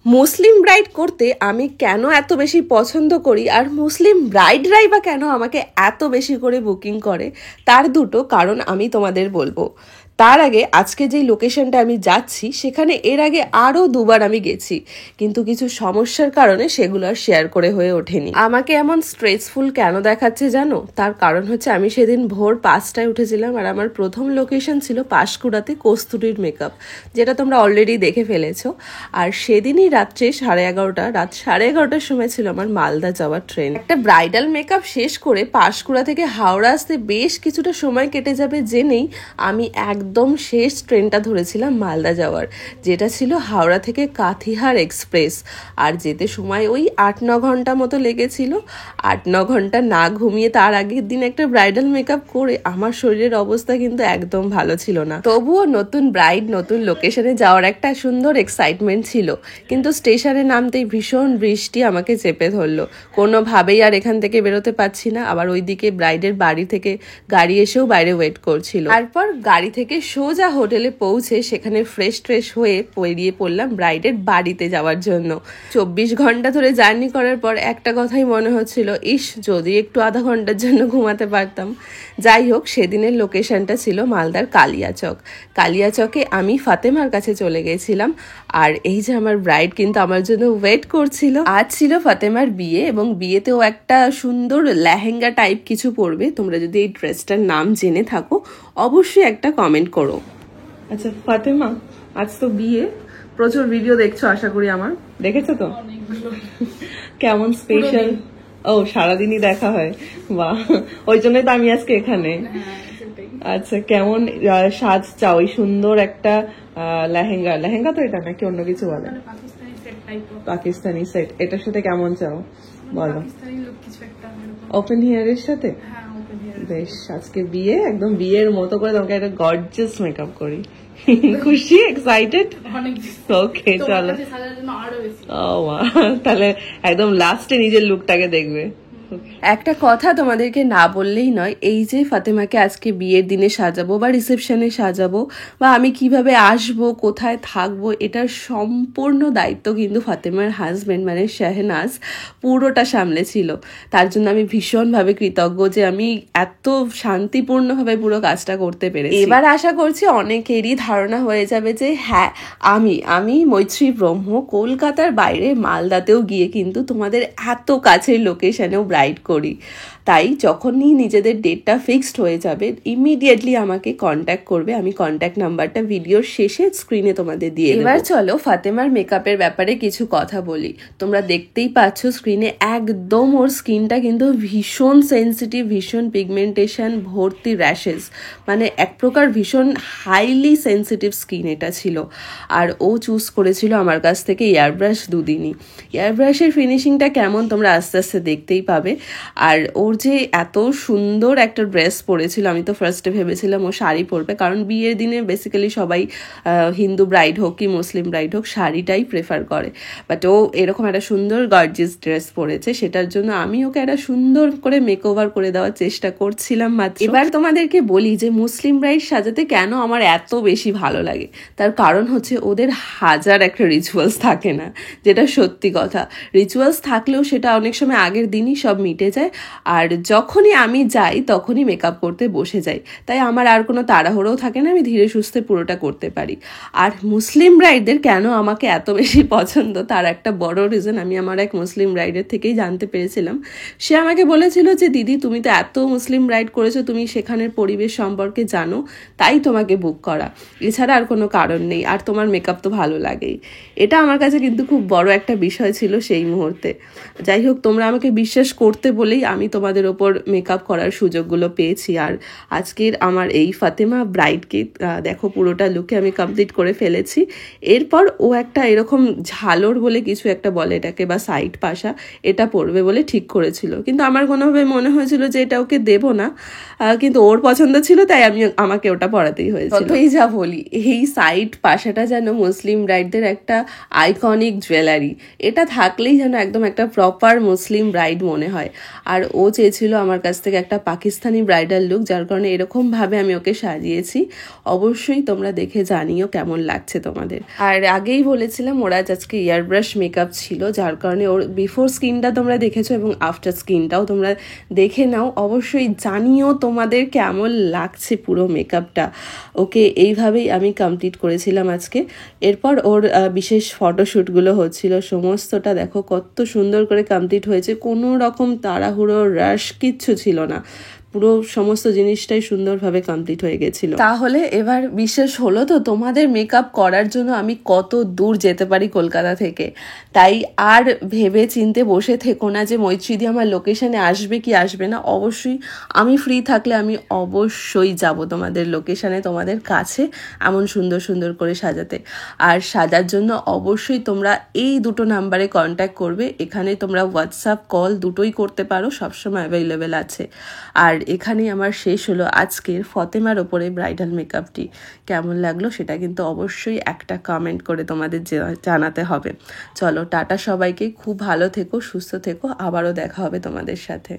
মুসলিম bride করতে আমি কেন এত বেশি পছন্দ করি আর মুসলিম ব্রাইডরাই বা কেন আমাকে এত বেশি করে বুকিং করে তার দুটো কারণ আমি তোমাদের বলবো। তার আগে আজকে যেই লোকেশনটা আমি যাচ্ছি সেখানে এর আগে আরও দুবার আমি গেছি, কিন্তু কিছু সমস্যার কারণে সেগুলো আর শেয়ার করে হয়ে ওঠেনি। আমাকে এমন স্ট্রেসফুল কেন দেখাচ্ছে জানো? তার কারণ হচ্ছে আমি সেদিন ভোর 5টায় উঠেছিলাম আর আমার প্রথম লোকেশন ছিল পাঁশকুড়াতে কস্তুরীর মেকআপ, যেটা তোমরা অলরেডি দেখে ফেলেছো। আর সেদিনই রাত্রে রাত 11:30টার সময় ছিল আমার মালদা যাওয়ার ট্রেন। একটা ব্রাইডাল মেকআপ শেষ করে পাঁশকুড়া থেকে হাওড়া আসতে বেশ কিছুটা সময় কেটে যাবে জেনেই আমি একদম শেষ ট্রেনটা ধরেছিলাম মালদা যাওয়ার, যেটা ছিল হাওড়া থেকে কাথিহার এক্সপ্রেস। আর যেতে সময় ওই 8-9 ঘন্টা মতো লেগেছিল। 8-9 ঘন্টা না ঘুমিয়ে তার আগের দিন একটা ব্রাইডাল মেকআপ করে আমার শরীরের অবস্থা কিন্তু একদম ভালো ছিল না। তবুও নতুন ব্রাইড নতুন লোকেশনে যাওয়ার একটা সুন্দর এক্সাইটমেন্ট ছিল, কিন্তু স্টেশনে নামতেই ভীষণ বৃষ্টি আমাকে চেপে ধরলো। কোনোভাবেই আর এখান থেকে বেরোতে পারছি না। আবার ওইদিকে ব্রাইডের বাড়ি থেকে গাড়ি এসেও বাইরে ওয়েট করছিল। তারপর গাড়ি থেকে সোজা হোটেলে পৌঁছে সেখানে ফ্রেশ হয়ে বেরিয়ে পড়লাম ব্রাইডের বাড়িতে যাওয়ার জন্য। 24 ঘন্টা ধরে জার্নি করার পর একটা কথাই মনে হচ্ছিল, ইস যদি একটু আধা ঘন্টার জন্য ঘুমাতে পারতাম। যাই হোক, সেদিনের লোকেশনটা ছিল মালদার কালিয়াচক। কালিয়াচকে আমি ফাতেমার কাছে চলে গেছিলাম। আর এই যে আমার ব্রাইড কিন্তু আমার জন্য ওয়েট করছিল। আজ ছিল ফাতেমার বিয়ে এবং বিয়েতেও একটা সুন্দর লেহেঙ্গা টাইপ কিছু পরবে। তোমরা যদি এই ড্রেসটার নাম জেনে থাকো অবশ্যই একটা কমেন্ট করো। আচ্ছা ফাতেমা, আজ তো বিয়ে, প্রচুর ভিডিও দেখছো আশা করি আমার, দেখেছো তো? কেমন স্পেশাল? ও সারাদিনই দেখা হয়, বাহ, ওই জন্যই তো আমি আজকে এখানে। আচ্ছা কেমন সাজ চাও? ওই সুন্দর একটা লেহেঙ্গা তো এটা নাকি অন্য কিছু বলে? পাকিস্তানি সেট, এটার সাথে কেমন চাও বলো? ওপেন হেয়ারের সাথে? বেশ, আজকে বিয়ে, একদম বিয়ের মতো করে তোমাকে একটা গর্জিয়াস মেকআপ করি। খুশি, এক্সাইটেড? ওকে চলো। তাহলে একদম লাস্টে নিজের লুকটাকে দেখবে। একটা কথা তোমাদেরকে না বললেই নয়, এই যে ফাতেমাকে আজকে বিয়ের দিনে সাজাবো বা রিসেপশনে সাজাবো বা আমি কিভাবে আসবো, কোথায় থাকবো, এটার সম্পূর্ণ দায়িত্ব কিন্তু ফাতেমার হাজবেন্ড মানে শাহনাজ পুরোটা সামলেছিল। তার জন্য আমি ভীষণভাবে কৃতজ্ঞ যে আমি এত শান্তিপূর্ণভাবে পুরো কাজটা করতে পেরেছি। এবার আশা করছি অনেকেরই ধারণা হয়ে যাবে যে হ্যাঁ, আমি মৈত্রী ব্রহ্ম কলকাতার বাইরে মালদাতেও গিয়ে কিন্তু তোমাদের এত কাছের লোকেশনেও ব্রাইড করি। তাই যখনই নিজেদের ডেটটা ফিক্সড হয়ে যাবে ইমিডিয়েটলি আমাকে কন্ট্যাক্ট করবে। আমি কন্ট্যাক্ট নাম্বারটা ভিডিওর শেষে স্ক্রিনে তোমাদের দিয়ে দেব। এবার চলো ফাতেমার মেকআপের ব্যাপারে কিছু কথা বলি। তোমরা দেখতেই পাচ্ছ স্ক্রিনে একদম ওর স্কিনটা কিন্তু ভীষণ সেন্সিটিভ, ভীষণ পিগমেন্টেশন, ভর্তি র্যাশেস, মানে এক প্রকার ভীষণ হাইলি সেন্সিটিভ স্কিন এটা ছিল। আর ও চুজ করেছিল আমার কাছ থেকে এয়ারব্রাশ দুদিনই। এয়ারব্রাশের ফিনিশিংটা কেমন তোমরা আস্তে আস্তে দেখতেই পাবে। আর ওর যে এত সুন্দর একটা ড্রেস পরেছিল, আমি তো ফার্স্টে ভেবেছিলাম ও শাড়ি পরবে, কারণ বিয়ের দিনে বেসিক্যালি সবাই হিন্দু ব্রাইড হোক কি মুসলিম ব্রাইড হোক শাড়িটাই প্রেফার করে, বাট ও এরকম একটা সুন্দর গর্জিয়াস ড্রেস পরেছে। সেটার জন্য আমি ওকে একটা সুন্দর করে মেকওভার করে দেওয়ার চেষ্টা করছিলাম মাত্র। এবার তোমাদেরকে বলি যে মুসলিম ব্রাইড সাজাতে কেন আমার এত বেশি ভালো লাগে। তার কারণ হচ্ছে ওদের হাজার একটা রিচুয়ালস থাকে না, যেটা সত্যি কথা। রিচুয়ালস থাকলেও সেটা অনেক সময় আগের দিনই সব মিটে যায়। আর যখনই আমি যাই তখনই মেকআপ করতে বসে যাই, তাই আমার আর কোনো তাড়াহুড়োও থাকে না, আমি ধীরে সুস্থে পুরোটা করতে পারি। আর মুসলিম ব্রাইডদের কেন আমাকে এত বেশি পছন্দ তার একটা বড় রিজন আমি আমার এক মুসলিম ব্রাইডের থেকেই জানতে পেরেছিলাম। সে আমাকে বলেছিল যে দিদি তুমি তো এত মুসলিম ব্রাইড করেছো, তুমি সেখানের পরিবেশ সম্পর্কে জানো, তাই তোমাকে বুক করা, এছাড়া আর কোনো কারণ নেই, আর তোমার মেকআপ তো ভালো লাগেই। এটা আমার কাছে কিন্তু খুব বড় একটা বিষয় ছিল সেই মুহূর্তে। যাই হোক, তোমরা আমাকে বিশ্বাস করতে বলেই আমি তোমাদের ওপর মেকআপ করার সুযোগগুলো পেয়েছি। আর আজকের আমার এই ফাতেমা ব্রাইডকে দেখো পুরোটা লুকে আমি কমপ্লিট করে ফেলেছি। এরপর ও একটা এরকম ঝালর বলে কিছু একটা বলে এটাকে, বা সাইড পাশা, এটা পরবে বলে ঠিক করেছিল, কিন্তু আমার কোনোভাবে মনে হয়েছিল যে এটা ওকে দেবো না, কিন্তু ওর পছন্দ ছিল তাই আমাকে ওটা পরাতেই হয়েছিল। ততই যা বলি, এই সাইড পাশাটা যেন মুসলিম ব্রাইডদের একটা আইকনিক জুয়েলারি, এটা থাকলেই যেন একদম একটা প্রপার মুসলিম ব্রাইড মনে হয়। আর ও যে চেয়েছিল আমার কাছ থেকে একটা পাকিস্তানি ব্রাইডাল লুক, যার কারণে এরকমভাবে আমি ওকে সাজিয়েছি। অবশ্যই তোমরা দেখে জানিও কেমন লাগছে তোমাদের। আর আগেই বলেছিলাম ওরা আজকে ইয়ার ব্রাশ মেকআপ ছিল, যার কারণে ওর বিফোর স্কিনটা তোমরা দেখেছো এবং আফটার স্কিনটাও তোমরা দেখে নাও। অবশ্যই জানিও তোমাদের কেমন লাগছে পুরো মেকআপটা। ওকে এইভাবেই আমি কমপ্লিট করেছিলাম আজকে। এরপর ওর বিশেষ ফটোশ্যুটগুলো হচ্ছিল, সমস্তটা দেখো কত সুন্দর করে কমপ্লিট হয়েছে, কোনো রকম তাড়াহুড়ো রাশ কিচ্ছু ছিল না, পুরো সমস্ত জিনিসটাই সুন্দরভাবে কমপ্লিট হয়ে গেছিল। তাহলে এবার বিশেষ হলো তো তোমাদের মেকআপ করার জন্য আমি কত দূর যেতে পারি কলকাতা থেকে। তাই আর ভেবে চিনতে বসে থেকো না যে মৈত্রীদি আমার লোকেশনে আসবে কি আসবে না। অবশ্যই আমি ফ্রি থাকলে আমি অবশ্যই যাব তোমাদের লোকেশনে, তোমাদের কাছে এমন সুন্দর সুন্দর করে সাজাতে। আর সাজার জন্য অবশ্যই তোমরা এই দুটো নাম্বারে কন্ট্যাক্ট করবে। এখানে তোমরা হোয়াটসঅ্যাপ কল দুটোই করতে পারো, সবসময় অ্যাভেলেবেল আছে। আর এখানেই আমার শেষ হলো আজকের ফতেমার ওপরে ব্রাইডাল মেকআপটি। কেমন লাগলো সেটা কিন্তু অবশ্যই একটা কমেন্ট করে তোমাদের জানাতে হবে। চলো টাটা সবাইকে, খুব ভালো থেকো, সুস্থ থেকো, আবারও দেখা হবে তোমাদের সাথে।